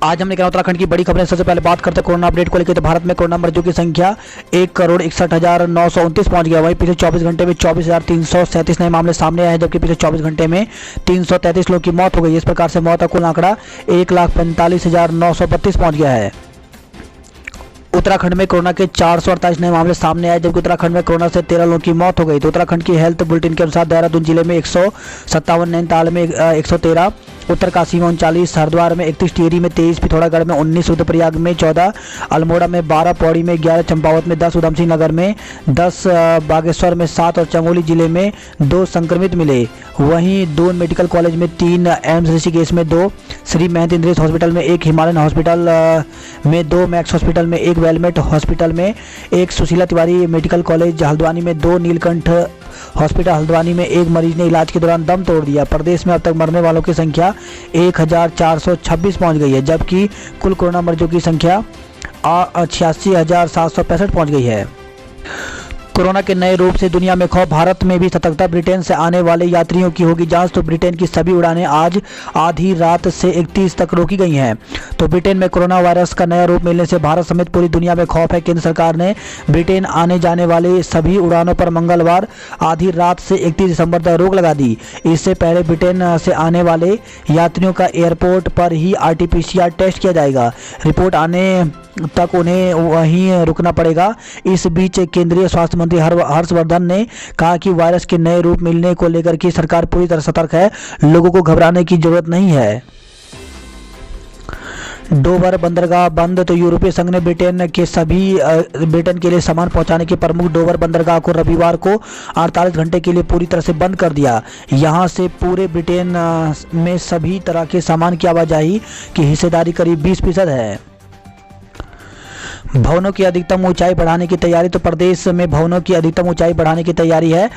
आज हमने कहा उत्तराखंड की बड़ी खबरें। सबसे पहले बात करते हैं कोरोना अपडेट को लेकर। तो भारत में कोरोना मरीजों की संख्या 1,61,929 पहुंच गया। वहीं पिछले 24 घंटे में 24,337 नए मामले सामने आए हैं, जबकि पिछले 24 घंटे में 333 लोगों की मौत हो गई। इस प्रकार से मौत का कुल आंकड़ा 1,45,932 पहुंच गया है। उत्तराखंड में कोरोना के 448 नए मामले सामने आए, जबकि उत्तराखंड में कोरोना से 13 लोगों की मौत हो गई। तो उत्तराखंड की हेल्थ बुलेटिन के अनुसार देहरादून जिले में 157, नैनीताल में 113, उत्तरकाशी में 39, हरिद्वार में 31, टिहरी में 23, पिथौरागढ़ में 19, रुद्रप्रयाग में 14, अल्मोड़ा में 12, पौड़ी में 11, चंपावत में 10, उधमसिंह नगर में 10, बागेश्वर में 7 और चमोली जिले में 2 संक्रमित मिले। वहीं दून मेडिकल कॉलेज में 3, एम्स ऋषिकेश में 2, श्री महंत इंद्रेश हॉस्पिटल में 1, हिमालयन हॉस्पिटल में 2, मैक्स हॉस्पिटल में 1, वेलमेट हॉस्पिटल में 1, सुशीला तिवारी मेडिकल कॉलेज हल्द्वानी में 2, नीलकंठ हॉस्पिटल हल्द्वानी में 1 मरीज ने इलाज के दौरान दम तोड़ दिया। प्रदेश में अब तक मरने वालों की संख्या 1,426 पहुंच गई है, जबकि कुल कोरोना मरीजों की संख्या 86,765 पहुंच गई है। कोरोना के नए रूप से दुनिया में खौफ। भारत में भी सतर्कता। ब्रिटेन से आने वाले यात्रियों की होगी जांच। तो ब्रिटेन की सभी उड़ानें आज आधी रात से 31 तक रोकी गई हैं। तो ब्रिटेन में कोरोना वायरस का नया रूप मिलने से भारत समेत पूरी दुनिया में खौफ है। केंद्र सरकार ने ब्रिटेन आने जाने वाले सभी उड़ानों पर मंगलवार आधी रात से 31 दिसंबर तक रोक लगा दी। इससे पहले ब्रिटेन से आने वाले यात्रियों का एयरपोर्ट पर ही RT-PCR टेस्ट किया जाएगा। रिपोर्ट आने तक उन्हें वहीं रुकना पड़ेगा। इस बीच केंद्रीय स्वास्थ्य मंत्री हर्षवर्धन ने कहा कि वायरस के नए रूप मिलने को लेकर की सरकार पूरी तरह सतर्क है। लोगों को घबराने की जरूरत नहीं है। डोवर बंदरगाह बंद। तो यूरोपीय संघ ने ब्रिटेन के लिए सामान पहुंचाने के प्रमुख डोवर बंदरगाह को रविवार को 48 घंटे के लिए पूरी तरह से बंद कर दिया। यहां से पूरे ब्रिटेन में सभी तरह के सामान की आवाजाही की हिस्सेदारी करीब 20% है। भवनों की अधिकतम ऊंचाई बढ़ाने की तैयारी। तो प्रदेश में भवनों की अधिकतम ऊंचाई बढ़ाने की तैयारी है।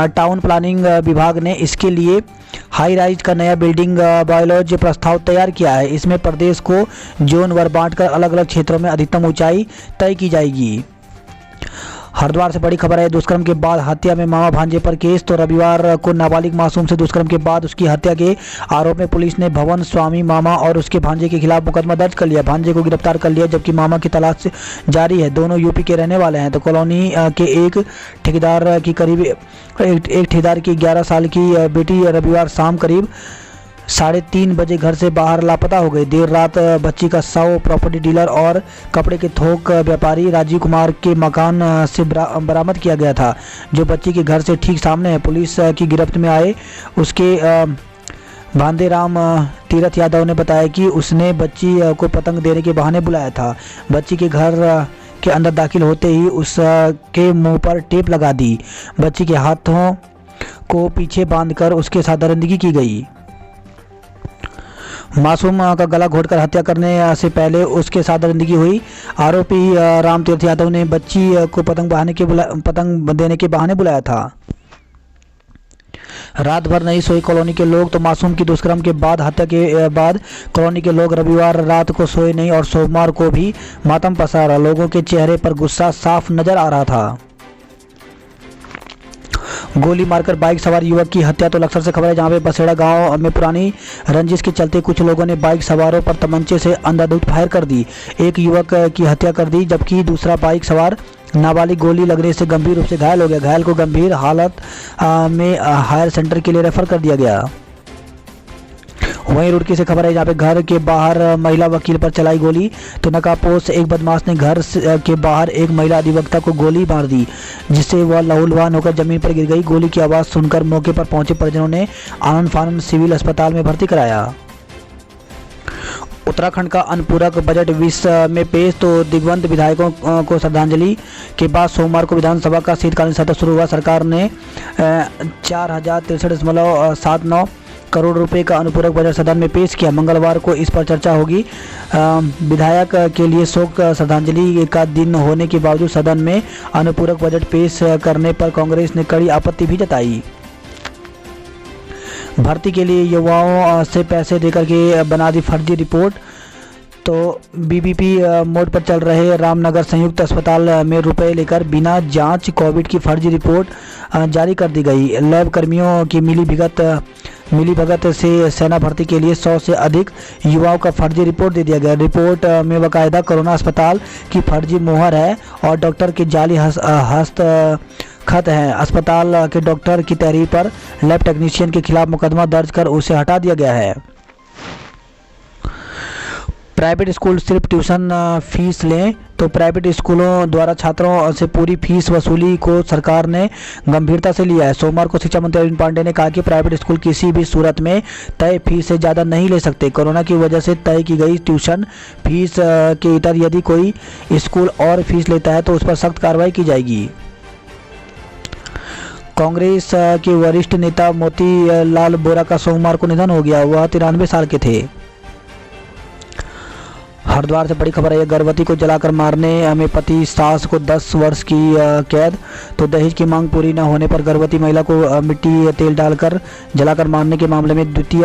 टाउन प्लानिंग विभाग ने इसके लिए हाई राइज का नया बिल्डिंग बायोलॉजी प्रस्ताव तैयार किया है। इसमें प्रदेश को जोन वार बांटकर अलग अलग क्षेत्रों में अधिकतम ऊंचाई तय की जाएगी। हरिद्वार से बड़ी खबर है। दुष्कर्म के बाद हत्या में मामा भांजे पर केस। तो रविवार को नाबालिग मासूम से दुष्कर्म के बाद उसकी हत्या के आरोप में पुलिस ने भवन स्वामी मामा और उसके भांजे के खिलाफ मुकदमा दर्ज कर लिया। भांजे को गिरफ्तार कर लिया, जबकि मामा की तलाश जारी है। दोनों यूपी के रहने वाले हैं। तो कॉलोनी के एक ठेकेदार की 11 साल की बेटी रविवार शाम करीब 3:30 बजे घर से बाहर लापता हो गई। देर रात बच्ची का शव प्रॉपर्टी डीलर और कपड़े के थोक व्यापारी राजीव कुमार के मकान से बरामद किया गया था, जो बच्ची के घर से ठीक सामने है। पुलिस की गिरफ्त में आए उसके भांदेराम तीरथ यादव ने बताया कि उसने बच्ची को पतंग देने के बहाने बुलाया था। बच्ची के घर के अंदर दाखिल होते ही उसके मुंह पर टेप लगा दी। बच्ची के हाथों को पीछे बांधकर उसके साथ दरिंदगी की गई। मासूम का गला घोटकर हत्या करने से पहले उसके साथ दरिंदगी हुई। आरोपी राम तीर्थ यादव ने बच्ची को पतंग देने के बहाने बुलाया था। रात भर नहीं सोई कॉलोनी के लोग। तो मासूम की दुष्कर्म के बाद हत्या के बाद कॉलोनी के लोग रविवार रात को सोए नहीं और सोमवार को भी मातम पसारा। लोगों के चेहरे पर गुस्सा साफ नजर आ रहा था। गोली मारकर बाइक सवार युवक की हत्या। तो लक्सर से खबर है, जहां पे बसेड़ा गांव में पुरानी रंजिश के चलते कुछ लोगों ने बाइक सवारों पर तमंचे से अंधाधुंध फायर कर दी। एक युवक की हत्या कर दी, जबकि दूसरा बाइक सवार नाबालिग गोली लगने से गंभीर रूप से घायल हो गया। घायल को गंभीर हालत में हायर सेंटर के लिए रेफर कर दिया गया। वहीं रुड़की से खबर है, जहाँ पे घर के बाहर महिला वकील पर चलाई गोली। तो नकाबपोश एक बदमाश ने घर के बाहर एक महिला अधिवक्ता को गोली मार दी, जिससे वह लहूलुहान होकर जमीन पर गिर गई। गोली की आवाज़ सुनकर मौके पर पहुंचे परिजनों ने आनंद फानंद सिविल अस्पताल में भर्ती कराया। उत्तराखंड का अनुपूरक बजट विश्व में पेश। तो दिवंगत विधायकों को श्रद्धांजलि के बाद सोमवार को विधानसभा का शीतकालीन सत्र शुरू हुआ। सरकार ने 4,063.79 करोड़ रुपए का अनुपूरक बजट सदन में पेश किया। मंगलवार को इस पर चर्चा होगी। विधायक के लिए शोक श्रद्धांजलि का दिन होने के बावजूद सदन में अनुपूरक बजट पेश करने पर कांग्रेस ने कड़ी आपत्ति भी जताई। भर्ती के लिए युवाओं से पैसे देकर के बना दी फर्जी रिपोर्ट। तो बीबीपी मोड पर चल रहे रामनगर संयुक्त अस्पताल में रुपए लेकर बिना जांच कोविड की फर्जी रिपोर्ट जारी कर दी गई। लैब कर्मियों की मिली भगत मिलीभगत से सेना भर्ती के लिए 100 से अधिक युवाओं का फर्जी रिपोर्ट दे दिया गया। रिपोर्ट में बाकायदा कोरोना अस्पताल की फर्जी मोहर है और डॉक्टर के जाली हस्तखत हैं। अस्पताल के डॉक्टर की तहरीर पर लैब टेक्नीशियन के खिलाफ मुकदमा दर्ज कर उसे हटा दिया गया है। प्राइवेट स्कूल सिर्फ ट्यूशन फीस लें तो प्राइवेट स्कूलों द्वारा छात्रों से पूरी फीस वसूली को सरकार ने गंभीरता से लिया है। सोमवार को शिक्षा मंत्री अरविंद पांडेय ने कहा कि प्राइवेट स्कूल किसी भी सूरत में तय फीस से ज़्यादा नहीं ले सकते। कोरोना की वजह से तय की गई ट्यूशन फीस के इतर यदि कोई स्कूल और फीस लेता है तो उस पर सख्त कार्रवाई की जाएगी। कांग्रेस के वरिष्ठ नेता मोतीलाल वोरा का सोमवार को निधन हो गया। वह 93 साल के थे। हरिद्वार से बड़ी खबर है, गर्भवती को जलाकर मारने में पति सास को 10 वर्ष की कैद। तो दहेज की मांग पूरी न होने पर गर्भवती महिला को मिट्टी तेल डालकर जलाकर मारने के मामले में द्वितीय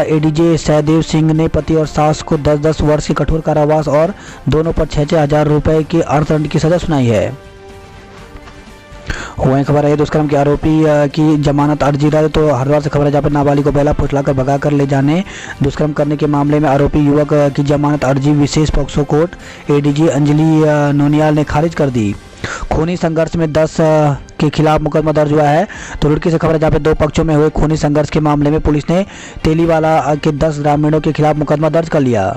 एडीजे सहदेव सिंह ने पति और सास को 10-10 वर्ष के कठोर कारावास और दोनों पर 6-6 हज़ार रुपये के अर्थदंड की सजा सुनाई है। वहीं खबर है दुष्कर्म के आरोपी की जमानत अर्जी रद्द। तो हरिद्वार से खबर है जहाँ पर नाबालिग को बेला फुसलाकर भगाकर ले जाने दुष्कर्म करने के मामले में आरोपी युवक की जमानत अर्जी विशेष पॉक्सो कोर्ट एडीजी अंजलि नोनियाल ने खारिज कर दी। खूनी संघर्ष में 10 के खिलाफ मुकदमा दर्ज हुआ है। तो रुड़की से खबर है जहाँ पे 2 पक्षों में हुए खूनी संघर्ष के मामले में पुलिस ने तेलीवाला के 10 ग्रामीणों के खिलाफ मुकदमा दर्ज कर लिया।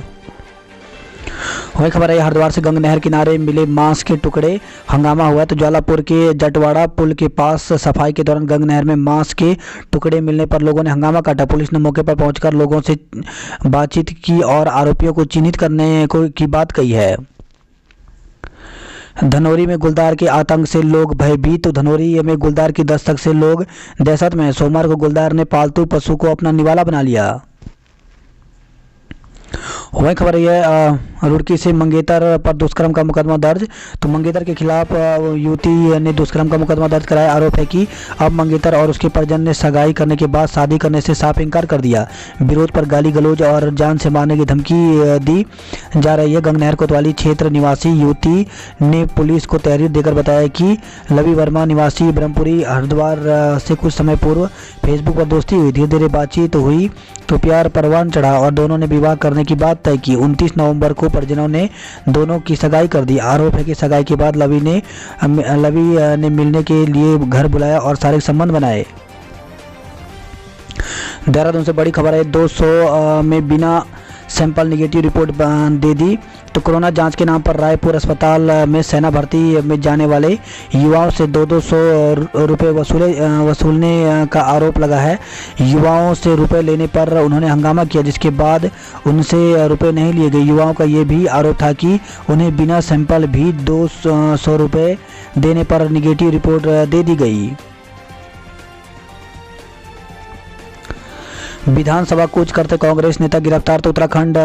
वही खबर है हरिद्वार से गंगा नहर किनारे मिले मांस के टुकड़े हंगामा हुआ। तो ज्वालापुर के जटवाड़ा पुल के पास सफाई के दौरान गंगा नहर में मांस के टुकड़े मिलने पर लोगों ने हंगामा काटा। पुलिस ने मौके पर पहुंचकर लोगों से बातचीत की और आरोपियों को चिन्हित करने की बात कही है। धनौरी में गुलदार के आतंक से लोग भयभीत। तो धनौरी में गुलदार की दस्तक से लोग दहशत में। सोमवार को गुलदार ने पालतू पशु को अपना निवाला बना लिया। वही खबर है रुड़की से मंगेतर पर दुष्कर्म का मुकदमा दर्ज। तो मंगेतर के खिलाफ युवती ने दुष्कर्म का मुकदमा दर्ज कराया। आरोप है कि अब मंगेतर और उसके परिजन ने सगाई करने के बाद शादी करने से साफ इनकार कर दिया। विरोध पर गाली गलौज और जान से मारने की धमकी दी जा रही है। गंगनहर कोतवाली क्षेत्र निवासी युवती ने पुलिस को तहरीर देकर बताया कि लवी वर्मा निवासी ब्रह्मपुरी हरिद्वार से कुछ समय पूर्व फेसबुक पर दोस्ती हुई। धीरे धीरे बातचीत हुई तो प्यार परवान चढ़ा और दोनों ने विवाह करने की बात तय की। 29 नवंबर को परिजनों ने दोनों की सगाई कर दी। आरोप है कि सगाई के बाद लवी ने मिलने के लिए घर बुलाया और शारीरिक संबंध बनाए। देहरादून से बड़ी खबर है 200 में बिना सैंपल निगेटिव रिपोर्ट दे दी। तो कोरोना जांच के नाम पर रायपुर अस्पताल में सेना भर्ती में जाने वाले युवाओं से 200 रुपये वसूलने का आरोप लगा है। युवाओं से रुपए लेने पर उन्होंने हंगामा किया, जिसके बाद उनसे रुपए नहीं लिए गए। युवाओं का ये भी आरोप था कि उन्हें बिना सैंपल भी 200 रुपये देने पर निगेटिव रिपोर्ट दे दी गई। विधानसभा कूच करते कांग्रेस नेता गिरफ्तार। तो उत्तराखंड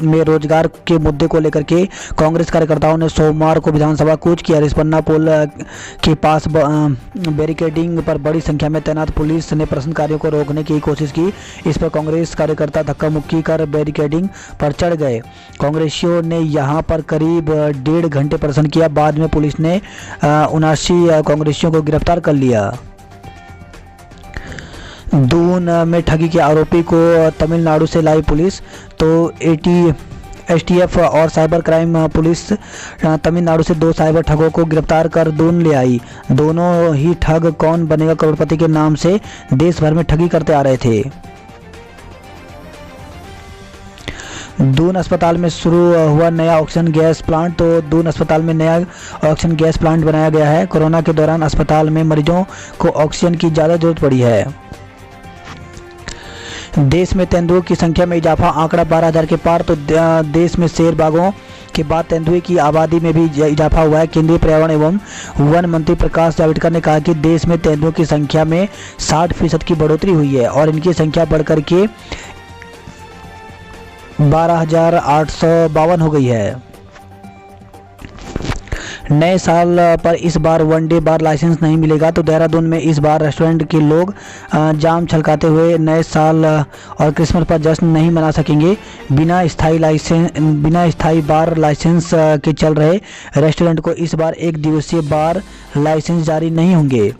में रोजगार के मुद्दे को लेकर के कांग्रेस कार्यकर्ताओं ने सोमवार को विधानसभा कूच किया। रिस्पन्ना पुल के पास बैरिकेडिंग पर बड़ी संख्या में तैनात पुलिस ने प्रदर्शनकारियों को रोकने की कोशिश की। इस पर कांग्रेस कार्यकर्ता धक्का मुक्की कर बैरिकेडिंग पर चढ़ गए। कांग्रेसियों ने यहां पर करीब 1.5 घंटे प्रदर्शन किया। बाद में पुलिस ने 79 कांग्रेसियों को गिरफ्तार कर लिया। दून में ठगी के आरोपी को तमिलनाडु से लाई पुलिस। तो एसटीएफ और साइबर क्राइम पुलिस तमिलनाडु से 2 साइबर ठगों को गिरफ्तार कर दून ले आई। दोनों ही ठग कौन बनेगा करोड़पति के नाम से देश भर में ठगी करते आ रहे थे। दून अस्पताल में शुरू हुआ नया ऑक्सीजन गैस प्लांट। तो दून अस्पताल में नया ऑक्सीजन गैस प्लांट बनाया गया है। कोरोना के दौरान अस्पताल में मरीजों को ऑक्सीजन की ज़्यादा जरूरत पड़ी है। देश में तेंदुओं की संख्या में इजाफा, आंकड़ा 12,000 के पार। तो देश में शेर बाघों के बाद तेंदुए की आबादी में भी इजाफा हुआ है। केंद्रीय पर्यावरण एवं वन मंत्री प्रकाश जावड़ेकर ने कहा कि देश में तेंदुओं की संख्या में 60% की बढ़ोतरी हुई है और इनकी संख्या बढ़कर के 12,852 हो गई है। नए साल पर इस बार वनडे बार लाइसेंस नहीं मिलेगा। तो देहरादून में इस बार रेस्टोरेंट के लोग जाम छलकाते हुए नए साल और क्रिसमस पर जश्न नहीं मना सकेंगे। बिना स्थायी बार लाइसेंस के चल रहे रेस्टोरेंट को इस बार एक दिवसीय बार लाइसेंस जारी नहीं होंगे।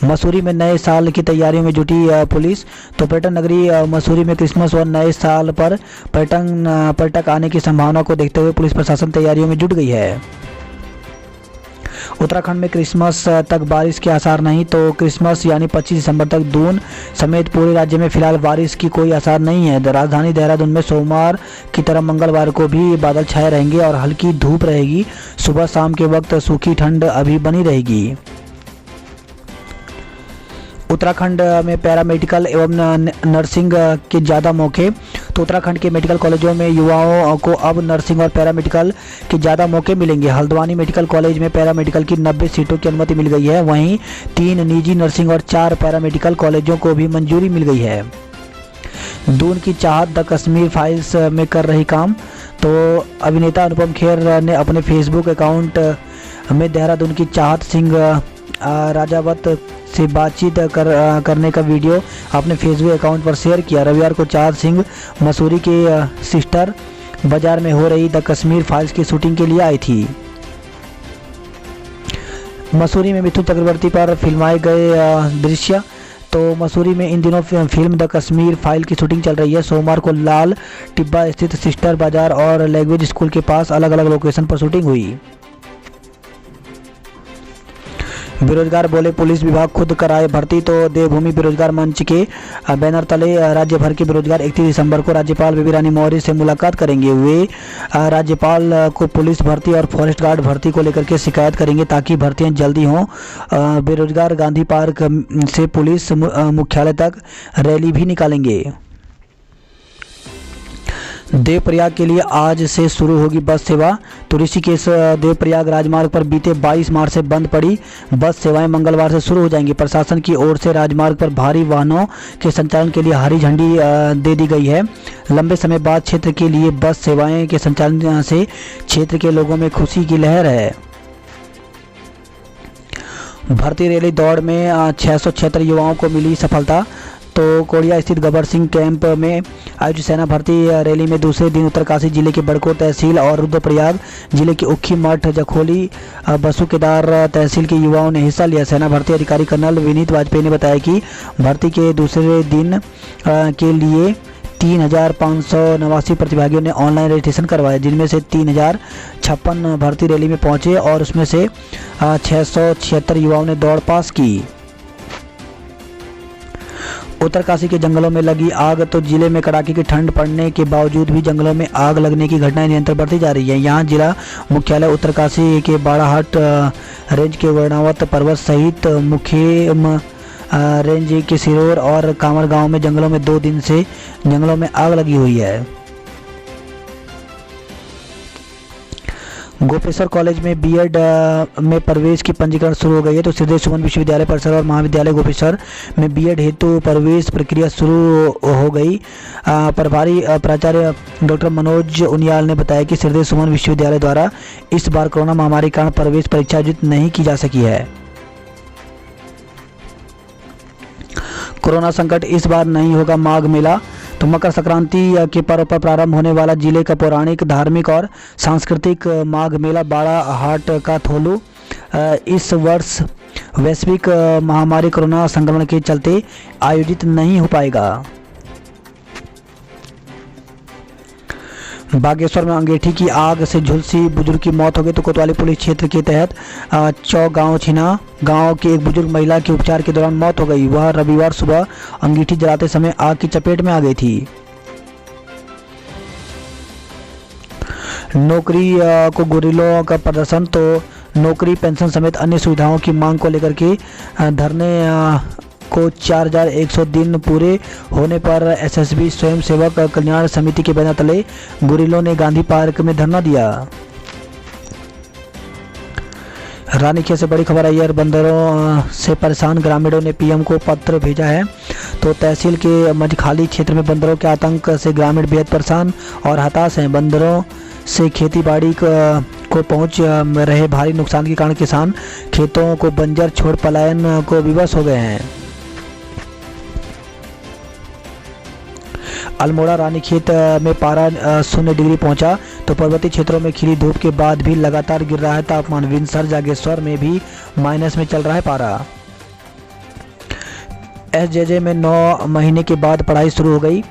मसूरी में नए साल की तैयारियों में जुटी पुलिस। तो पर्यटन नगरी मसूरी में क्रिसमस और नए साल पर पर्यटक आने की संभावना को देखते हुए पुलिस प्रशासन तैयारियों में जुट गई है। उत्तराखंड में क्रिसमस तक बारिश के आसार नहीं। तो क्रिसमस यानी 25 दिसंबर तक दून समेत पूरे राज्य में फिलहाल बारिश की कोई आसार नहीं है। राजधानी देहरादून में सोमवार की तरह मंगलवार को भी बादल छाए रहेंगे और हल्की धूप रहेगी। सुबह शाम के वक्त सूखी ठंड अभी बनी रहेगी। उत्तराखंड में पैरामेडिकल एवं नर्सिंग के ज़्यादा मौके। तो उत्तराखंड के मेडिकल कॉलेजों में युवाओं को अब नर्सिंग और पैरामेडिकल के ज़्यादा मौके मिलेंगे। हल्द्वानी मेडिकल कॉलेज में पैरामेडिकल की 90 सीटों की अनुमति मिल गई है। वहीं 3 निजी नर्सिंग और 4 पैरामेडिकल कॉलेजों को भी मंजूरी मिल गई है। दून की चाहत द कश्मीर फाइल्स में कर रही काम। तो अभिनेता अनुपम खेर ने अपने फेसबुक अकाउंट में देहरादून की चाहत सिंह राजावत से बातचीत करने का वीडियो अपने फेसबुक अकाउंट पर शेयर किया। रविवार को चाहत सिंह मसूरी के सिस्टर बाजार में हो रही द कश्मीर फाइल्स की शूटिंग के लिए आई थी। मसूरी में मिथुन चक्रवर्ती पर फिल्माए गए दृश्य। तो मसूरी में इन दिनों फिल्म द कश्मीर फाइल की शूटिंग चल रही है। सोमवार को लाल टिब्बा स्थित सिस्टर बाजार और लैंग्वेज स्कूल के पास अलग अलग लोकेशन पर शूटिंग हुई। बेरोजगार बोले पुलिस विभाग खुद कराए भर्ती। तो देवभूमि बेरोजगार मंच के बैनर तले राज्य भर के बेरोजगार 31 दिसंबर को राज्यपाल बेबी रानी मौर्य से मुलाकात करेंगे। वे राज्यपाल को पुलिस भर्ती और फॉरेस्ट गार्ड भर्ती को लेकर के शिकायत करेंगे ताकि भर्तियां जल्दी हों। बेरोजगार गांधी पार्क से पुलिस मुख्यालय तक रैली भी निकालेंगे। देवप्रयाग के लिए आज से शुरू होगी बस सेवा। तो ऋषिकेश देवप्रयाग राजमार्ग पर बीते 22 मार्च से बंद पड़ी बस सेवाएं मंगलवार से शुरू हो जाएंगी। प्रशासन की ओर से राजमार्ग पर भारी वाहनों के संचालन के लिए हरी झंडी दे दी गई है। लंबे समय बाद क्षेत्र के लिए बस सेवाएं के संचालन से क्षेत्र के लोगों में खुशी की लहर है। भर्ती रैली दौड़ में 676 युवाओं को मिली सफलता। तो कोड़िया स्थित गबर सिंह कैंप में आयोजित सेना भर्ती रैली में दूसरे दिन उत्तरकाशी जिले के बड़कोट तहसील और रुद्रप्रयाग जिले के उखी मठ जखोली बसुकेदार तहसील के युवाओं ने हिस्सा लिया। सेना भर्ती अधिकारी कर्नल विनीत वाजपेयी ने बताया कि भर्ती के दूसरे दिन के लिए 3,589 प्रतिभागियों ने ऑनलाइन रजिस्ट्रेशन करवाया, जिनमें से 3,056 भर्ती रैली में पहुंचे और उसमें से 676 युवाओं ने दौड़ पास की। उत्तरकाशी के जंगलों में लगी आग। तो जिले में कड़ाके की ठंड पड़ने के बावजूद भी जंगलों में आग लगने की घटनाएं निरंतर बढ़ती जा रही है। यहां जिला मुख्यालय उत्तरकाशी के बाड़ाहाट रेंज के वर्णावत पर्वत सहित मुखेम रेंज के सिरोर और कामर गांव में जंगलों में 2 दिन से जंगलों में आग लगी हुई है। गोपेश्वर कॉलेज में बीएड में प्रवेश की पंजीकरण शुरू हो गई है। तो श्रीदेव सुमन विश्वविद्यालय परिसर और महाविद्यालय गोपेश्वर में बीएड हेतु प्रवेश प्रक्रिया शुरू हो गई। प्रभारी प्राचार्य डॉक्टर मनोज उनियाल ने बताया कि श्रीदेव सुमन विश्वविद्यालय द्वारा इस बार कोरोना महामारी के कारण प्रवेश परीक्षा आयोजित नहीं की जा सकी है। कोरोना संकट इस बार नहीं होगा माघ मेला। तो मकर संक्रांति के पर्व पर प्रारंभ होने वाला जिले का पौराणिक, धार्मिक और सांस्कृतिक माघ मेला बाड़ाहाट का थोलू इस वर्ष वैश्विक महामारी कोरोना संक्रमण के चलते आयोजित नहीं हो पाएगा। बागेश्वर में अंगीठी की आग से झुलसी बुजुर्ग की मौत हो गई। तो कोतवाली पुलिस क्षेत्र के तहत चौगांव छिना गांव की एक बुजुर्ग महिला की उपचार के दौरान मौत हो गई। वह रविवार सुबह अंगीठी जलाते समय आग की चपेट में आ गई थी। नौकरी को गुरिल्लों का प्रदर्शन। तो नौकरी, पेंशन समेत अन्य सुविधाओं की मांग को लेकर के धरने को 4100 दिन पूरे होने पर एसएसबी स्वयं सेवक कल्याण समिति के बैनर तले गुरिल्लों ने गांधी पार्क में धरना दिया। रानीखेत से बड़ी खबर आई है। बंदरों से परेशान ग्रामीणों ने पीएम को पत्र भेजा है। तो तहसील के मझखाली क्षेत्र में बंदरों के आतंक से ग्रामीण बेहद परेशान और हताश हैं। बंदरों से खेती बाड़ी को पहुंच रहे भारी नुकसान के कारण किसान खेतों को बंजर छोड़ पलायन को विवश हो गए हैं। अल्मोड़ा रानीखेत में पारा 0 डिग्री पहुंचा तो पर्वतीय क्षेत्रों में खिली धूप के बाद भी लगातार गिर रहा है तापमान। विंसर जागेश्वर में भी माइनस में चल रहा है पारा। एसजेजे में 9 महीने के बाद पढ़ाई शुरू हो गई।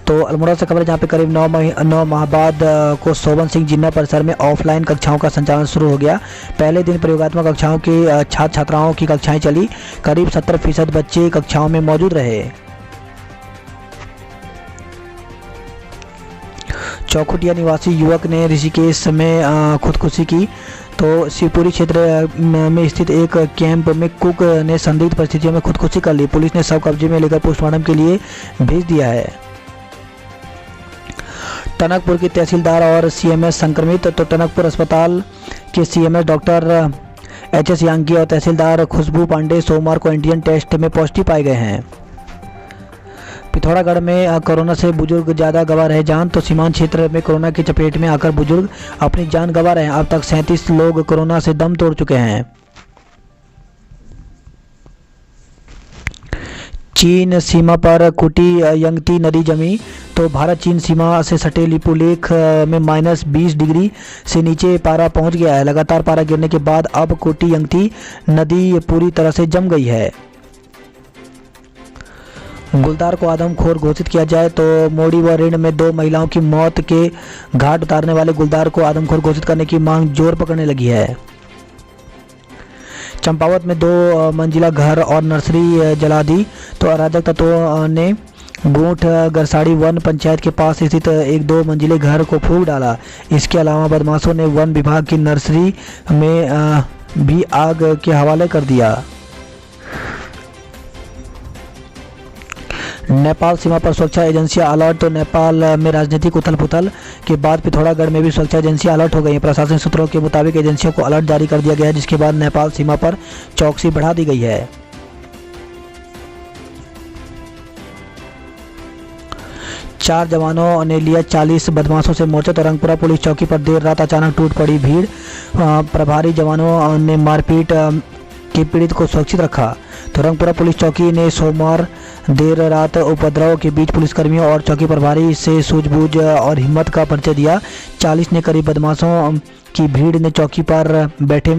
तो अल्मोड़ा से खबर जहाँ पे करीब 9 माह बाद को शोभन सिंह जिन्ना परिसर में ऑफलाइन कक्षाओं का संचालन शुरू हो गया। पहले दिन प्रयोगात्मक कक्षाओं की छात्र छात्राओं की कक्षाएं चली। करीब 70% बच्चे कक्षाओं में मौजूद रहे। चौखुटिया निवासी युवक ने ऋषिकेश में खुदकुशी की। तो शिवपुरी क्षेत्र में स्थित एक कैंप में कुक ने संदिग्ध परिस्थितियों में खुदकुशी कर ली। पुलिस ने शव कब्जे में लेकर पोस्टमार्टम के लिए भेज दिया है। टनकपुर की तहसीलदार और सीएमएस संक्रमित। तो टनकपुर अस्पताल के सीएमएस डॉक्टर एचएस यांगी और तहसीलदार खुशबू पांडे सोमवार को एंटीजन टेस्ट में पॉजिटिव पाए गए हैं। पिथौरागढ़ में कोरोना से बुजुर्ग ज़्यादा गंवा रहे जान। तो सीमांत क्षेत्र में कोरोना की चपेट में आकर बुजुर्ग अपनी जान गंवा रहे हैं। अब तक 37 लोग कोरोना से दम तोड़ चुके हैं। चीन सीमा पर कुटी यंगती नदी जमी। तो भारत चीन सीमा से सटे लिपुलेख में -20 डिग्री से नीचे पारा पहुंच गया है। लगातार पारा गिरने के बाद अब कुटी यंगती नदी पूरी तरह से जम गई है। गुलदार को आदमखोर घोषित किया जाए। तो मोड़ी व ऋण में 2 महिलाओं की मौत के घाट उतारने वाले गुलदार को आदमखोर घोषित करने की मांग जोर पकड़ने लगी है। चंपावत में 2 मंजिला घर और नर्सरी जला दी। तो अराजक तत्वों ने गोठ गरसाड़ी वन पंचायत के पास स्थित 1-2 मंजिले घर को फूंक डाला। इसके अलावा बदमाशों ने वन विभाग की नर्सरी में भी आग के हवाले कर दिया। नेपाल सीमा पर सुरक्षा एजेंसियां अलर्ट। तो नेपाल में राजनीतिक उथल पुथल के बाद पिथौरागढ़ में भी सुरक्षा एजेंसियां अलर्ट हो गई हैं। प्रशासनिक सूत्रों के मुताबिक एजेंसियों को अलर्ट जारी कर दिया गया है, जिसके बाद नेपाल सीमा पर चौकसी बढ़ा दी गई है। चार जवानों ने लिया 40 बदमाशों से मोर्चा। तो रंगपुरा पुलिस चौकी पर देर रात अचानक टूट पड़ी भीड़। प्रभारी जवानों ने मारपीट के पीड़ित को सुरक्षित रखा। तो रंगपुरा पुलिस चौकी ने सोमवार देर रात उपद्रव के बीच पुलिसकर्मियों और चौकी प्रभारी से सूझबूझ और हिम्मत का परिचय दिया। 40 ने करीब बदमाशों की भीड़ ने चौकी पर बैठे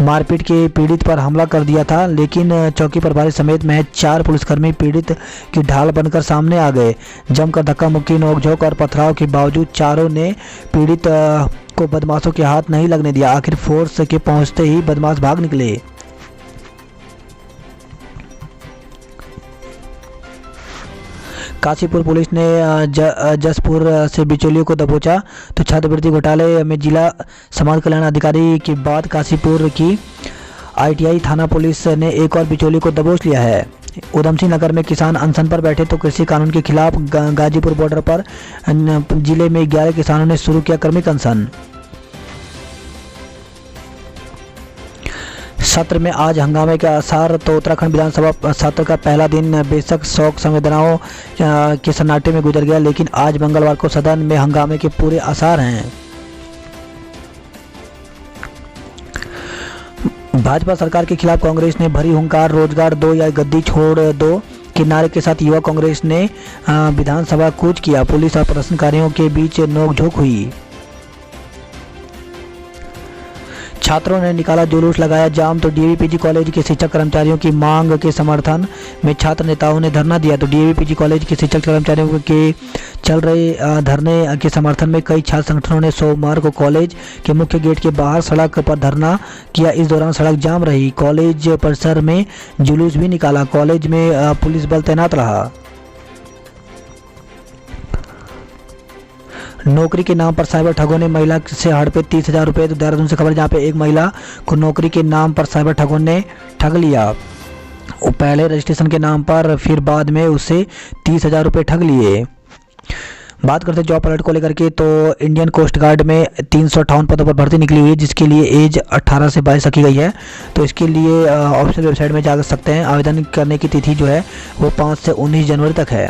मारपीट के पीड़ित पर हमला कर दिया था, लेकिन चौकी प्रभारी समेत महज 4 पुलिसकर्मी पीड़ित की ढाल बनकर सामने आ गए। जमकर धक्का मुक्की, नोकझोंक और पथराव के बावजूद चारों ने पीड़ित को बदमाशों के हाथ नहीं लगने दिया। आखिर फोर्स के पहुंचते ही बदमाश भाग निकले। काशीपुर पुलिस ने जसपुर से बिचौलियों को दबोचा। तो छात्रवृत्ति घोटाले में जिला समाज कल्याण अधिकारी की बात काशीपुर की आईटीआई थाना पुलिस ने एक और बिचौलियों को दबोच लिया है। उधम सिंह नगर में किसान अनशन पर बैठे। तो कृषि कानून के खिलाफ गाजीपुर बॉर्डर पर जिले में 11 किसानों ने शुरू किया क्रमिक अनशन। सत्र में आज हंगामे के आसार। तो उत्तराखंड विधानसभा सत्र का पहला दिन बेशक शोक संवेदनाओं के सन्नाटे में गुजर गया, लेकिन आज मंगलवार को सदन में हंगामे के पूरे आसार हैं। भाजपा सरकार के खिलाफ कांग्रेस ने भरी हुंकार। रोजगार दो या गद्दी छोड़ दो के नारे के साथ युवा कांग्रेस ने विधानसभा कूच किया। पुलिस और प्रदर्शनकारियों के बीच नोकझोंक हुई। छात्रों ने निकाला जुलूस, लगाया जाम। तो डीएवीपीजी कॉलेज के शिक्षक कर्मचारियों की मांग के समर्थन में छात्र नेताओं ने धरना दिया। तो डीएवीपीजी कॉलेज के शिक्षक कर्मचारियों के चल रहे धरने के समर्थन में कई छात्र संगठनों ने सोमवार को कॉलेज के मुख्य गेट के बाहर सड़क पर धरना किया। इस दौरान सड़क जाम रही। कॉलेज परिसर में जुलूस भी निकाला। कॉलेज में पुलिस बल तैनात रहा। नौकरी के नाम पर साइबर ठगों ने महिला से हड़पे 30,000 रुपये। तो देहरादून से खबर, जहाँ पे एक महिला को नौकरी के नाम पर साइबर ठगों ने ठग लिया। वो पहले रजिस्ट्रेशन के नाम पर, फिर बाद में उससे 30,000 रुपये ठग लिए। बात करते हैं जॉब अलर्ट को लेकर के। तो इंडियन कोस्ट गार्ड में 358 पदों पर भर्ती निकली हुई है, जिसके लिए एज 18 से 22 रखी गई है। तो इसके लिए ऑफिशियल वेबसाइट में जा सकते हैं। आवेदन करने की तिथि जो है वो 5 से 19 जनवरी तक है।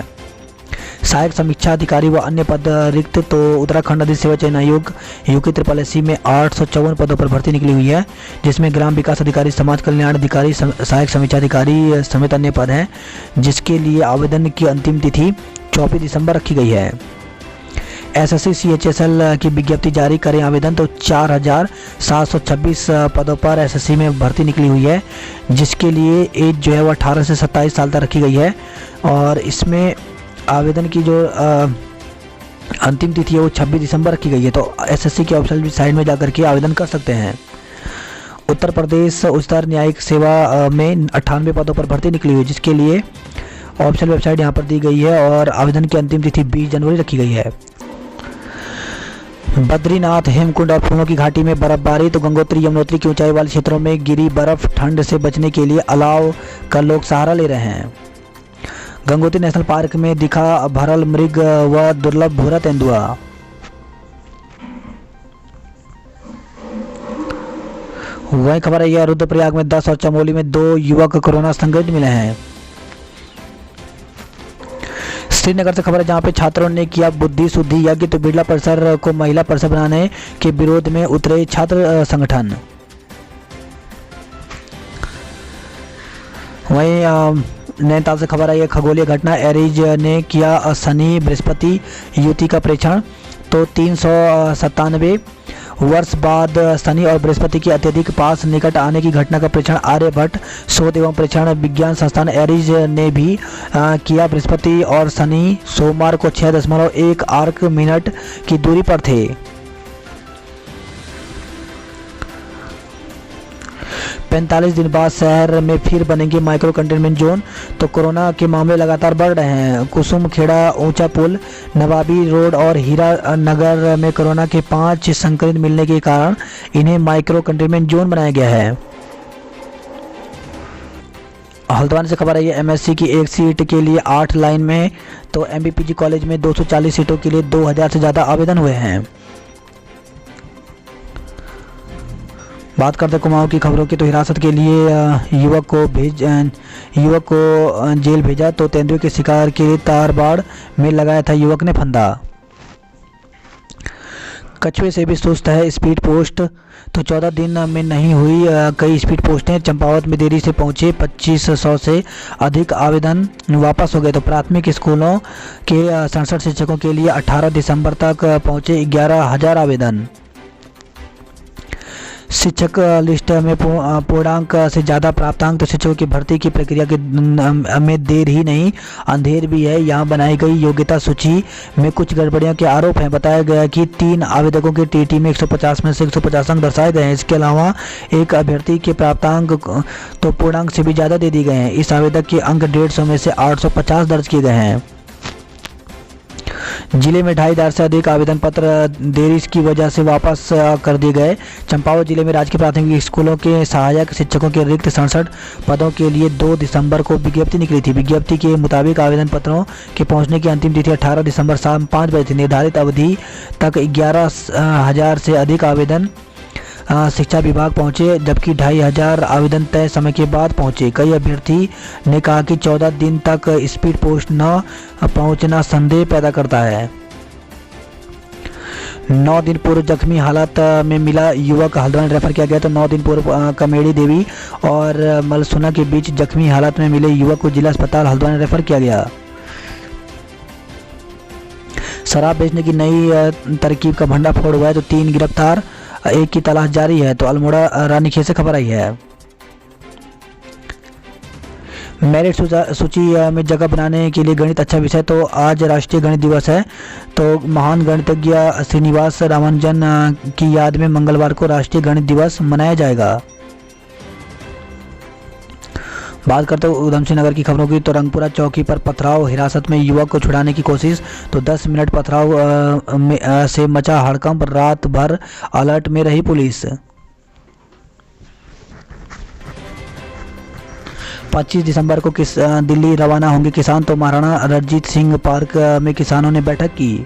सहायक समीक्षा अधिकारी व अन्य पद रिक्त। तो उत्तराखंड अधिक सेवा चयन आयोग UKSSC में 854 पदों पर भर्ती निकली हुई है, जिसमें ग्राम विकास अधिकारी, समाज कल्याण अधिकारी, सहायक समीक्षा अधिकारी समेत अन्य पद हैं, जिसके लिए आवेदन की अंतिम तिथि 24 दिसंबर रखी गई है। SSC CHSL की विज्ञप्ति जारी करें आवेदन। तो 4726 पदों पर SSC में भर्ती निकली हुई है, जिसके लिए एज जो है वो 18 से 27 साल तक रखी गई है। और इसमें आवेदन की जो अंतिम तिथि है वो 26 दिसंबर रखी गई है। तो SSC की ऑफिशियल वेबसाइट में जाकर के आवेदन कर सकते हैं। उत्तर प्रदेश उच्चतर न्यायिक सेवा में 98 पदों पर भर्ती निकली हुई है, जिसके लिए ऑफिशियल वेबसाइट यहाँ पर दी गई है और आवेदन की अंतिम तिथि 20 जनवरी रखी गई है। बद्रीनाथ, हेमकुंड और फूलों की घाटी में बर्फबारी। तो गंगोत्री, यमुनोत्री की ऊंचाई वाले क्षेत्रों में गिरी बर्फ ठंड से बचने के लिए अलाव का लोग सहारा ले रहे हैं। गंगोत्री नेशनल पार्क में दिखा भरल मृग व दुर्लभ भूरा तेंदुआ। वही खबर है, रुद्रप्रयाग में 10 और चमोली में 2 युवक कोरोना संक्रमित मिले हैं। श्रीनगर से खबर है, जहां पे छात्रों ने किया बुद्धि शुद्धि यज्ञ। तो बिरला परिसर को महिला परिसर बनाने के विरोध में उतरे छात्र संगठन। वहीं नैनीताल से खबर है, खगोलीय घटना, एरीज ने किया शनि बृहस्पति युति का परीक्षण। तो 397 वर्ष बाद शनि और बृहस्पति के अत्यधिक पास निकट आने की घटना का परीक्षण आर्यभट्ट शोध एवं परीक्षण विज्ञान संस्थान एरीज ने भी किया। बृहस्पति और शनि सोमवार को 6.1 आर्क मिनट की दूरी पर थे। पैंतालीस दिन बाद शहर में फिर बनेंगे माइक्रो कंटेनमेंट जोन। तो कोरोना के मामले लगातार बढ़ रहे हैं। कुसुम खेड़ा ऊंचा पुल, नवाबी रोड और हीरा नगर में कोरोना के 5 संक्रमित मिलने के कारण इन्हें माइक्रो कंटेनमेंट जोन बनाया गया है। हल्द्वानी से खबर है, ये MSc की एक सीट के लिए 8 लाइन में। तो MBPG कॉलेज में 240 सीटों के लिए 2000 से ज़्यादा आवेदन हुए हैं। बात करते कुमाऊं की खबरों की। तो हिरासत के लिए युवक को जेल भेजा। तो तेंदुए के शिकार के लिए तारबाड़ में लगाया था युवक ने फंदा। कछुए से भी सुस्त है स्पीड पोस्ट। तो 14 दिन में नहीं हुई कई स्पीड पोस्टें। चंपावत में देरी से पहुंचे 2500 से अधिक आवेदन वापस हो गए। तो प्राथमिक स्कूलों के 67 शिक्षकों के लिए 18 दिसंबर तक पहुंचे 11,000 आवेदन। शिक्षक लिस्ट में पूर्णांक से ज़्यादा प्राप्तांक। तो शिक्षकों की भर्ती की प्रक्रिया के में देर ही नहीं अंधेर भी है। यहाँ बनाई गई योग्यता सूची में कुछ गड़बड़ियों के आरोप हैं। बताया गया कि 3 आवेदकों के TT में 150 में से 150 अंक दर्शाए गए हैं। इसके अलावा एक अभ्यर्थी के प्राप्तांक तो पूर्णांक से भी ज़्यादा दे दिए गए हैं। इस आवेदक के अंक 150 में से 850 दर्ज किए गए हैं। जिले में 2500 से अधिक आवेदन पत्र देरी की वजह से वापस कर दिए गए। चंपावत जिले में राजकीय प्राथमिक स्कूलों के सहायक शिक्षकों के रिक्त 67 पदों के लिए 2 दिसंबर को विज्ञप्ति निकली थी। विज्ञप्ति के मुताबिक आवेदन पत्रों के पहुंचने की अंतिम तिथि 18 दिसंबर शाम 5 बजे थी। निर्धारित अवधि तक 11,000 से अधिक आवेदन शिक्षा विभाग पहुंचे, जबकि 2500 आवेदन तय समय के बाद पहुंचे। कई अभ्यर्थी ने कहा कि 14 दिन तक स्पीड पोस्ट न पहुंचना संदेह पैदा करता है। 9 दिन पूर्व जख्मी हालत में मिला युवक हल्द्वानी रेफर किया गया। तो 9 दिन पूर्व कमेड़ी देवी और मलसुना के बीच जख्मी हालत में मिले युवक को जिला अस्पताल हल्द्वानी रेफर किया गया। शराब बेचने की नई तरकीब का भंडाफोड़ हुआ है। तो 3 गिरफ्तार, एक की तलाश जारी है। तो अल्मोड़ा रानीखेत से खबर आई है। मेरिट सूची में जगह बनाने के लिए गणित अच्छा विषय। तो आज राष्ट्रीय गणित दिवस है। तो महान गणितज्ञ श्रीनिवास रामानुजन की याद में मंगलवार को राष्ट्रीय गणित दिवस मनाया जाएगा। बात करते हैं उधमसिंह नगर की खबरों की। तो रंगपुरा चौकी पर पथराव, हिरासत में युवक को छुड़ाने की कोशिश। तो 10 मिनट पथराव से मचा हड़कंप, रात भर अलर्ट में रही पुलिस। 25 दिसंबर को दिल्ली रवाना होंगे किसान। तो महाराणा रणजीत सिंह पार्क में किसानों ने बैठक की।